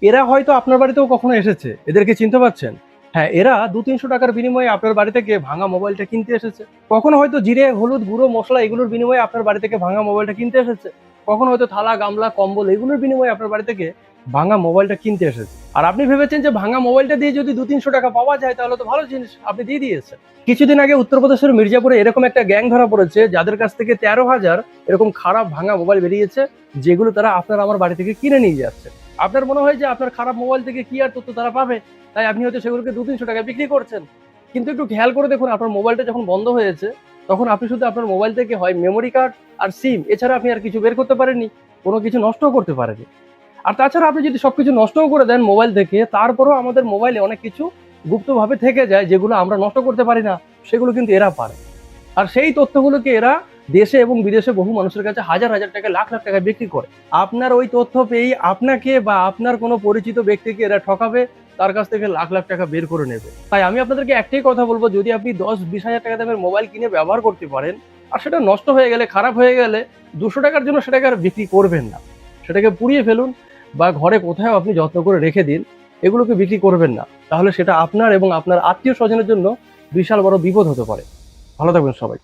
এরা হয়তো আপনার বাড়িতেও কখনো এসেছে, এদেরকে চিনতে পারছেন? হ্যাঁ, এরা 200-300 টাকার বিনিময়ে আপনার বাড়ি থেকে ভাঙা মোবাইলটা কিনতে এসেছে। কখনো হয়তো জিরে, হলুদ, গুঁড়ো মশলা এগুলোর বিনিময়ে আপনার বাড়ি থেকে ভাঙা মোবাইলটা কিনতে এসেছে। কখনো হয়তো থালা, গামলা, কম্বল এগুলোর বিনিময়ে আপনার বাড়ি থেকে ভাঙা মোবাইলটা কিনতে এসেছে। আর আপনি ভেবেছেন যে ভাঙা মোবাইলটা দিয়ে যদি 200-300 টাকা পাওয়া যায় তাহলে তো ভালো জিনিস, আপনি দিয়ে দিয়েছেন। কিছুদিন আগে উত্তরপ্রদেশের মির্জাপুরে এরকম একটা গ্যাং ধরা পড়েছে, যাদের কাছ থেকে 13,000 এরকম খারাপ ভাঙা মোবাইল বেরিয়েছে, যেগুলো তারা আপনার আমার বাড়ি থেকে কিনে নিয়ে যাচ্ছে। আপনার মনে হয় যে আপনার খারাপ মোবাইল থেকে কি আর তথ্য তারা পাবে, তাই আপনি হয়তো সেগুলোকে 200-300 টাকায় বিক্রি করছেন। কিন্তু একটু খেয়াল করে দেখুন, আপনার মোবাইলটা যখন বন্ধ হয়েছে তখন আপনি শুধু আপনার মোবাইল থেকে হয় মেমোরি কার্ড আর সিম, এছাড়া আপনি আর কিছু বের করতে পারেননি, কোনো কিছু নষ্টও করতে পারেননি। আর তাছাড়া আপনি যদি সবকিছু নষ্টও করে দেন মোবাইল থেকে, তারপরেও আমাদের মোবাইলে অনেক কিছু গুপ্তভাবে থেকে যায় যেগুলো আমরা নষ্ট করতে পারি না, সেগুলো কিন্তু এরা পারে। আর সেই তথ্যগুলোকে এরা দেশে এবং বিদেশে বহু মানুষের কাছে হাজার হাজার টাকা, লাখ লাখ টাকা বিক্রি করে। আপনার ওই তথ্য পেয়েই আপনাকে বা আপনার কোনো পরিচিত ব্যক্তিকে এরা ঠকাবে, তার কাছ থেকে লাখ লাখ টাকা বের করে নেবে। তাই আমি আপনাদেরকে একটাই কথা বলবো, যদি আপনি 10-20 হাজার টাকা দামের মোবাইল কিনে ব্যবহার করতে পারেন, আর সেটা নষ্ট হয়ে গেলে, খারাপ হয়ে গেলে 200 টাকার জন্য সেটাকে আর বিক্রি করবেন না, সেটাকে পুড়িয়ে ফেলুন বা ঘরে কোথাও আপনি যত্ন করে রেখে দিন। এগুলোকে বিক্রি করবেন না, তাহলে সেটা আপনার এবং আপনার আত্মীয় স্বজনের জন্য বিশাল বড় বিপদ হতে পারে। ভালো থাকবেন সবাই।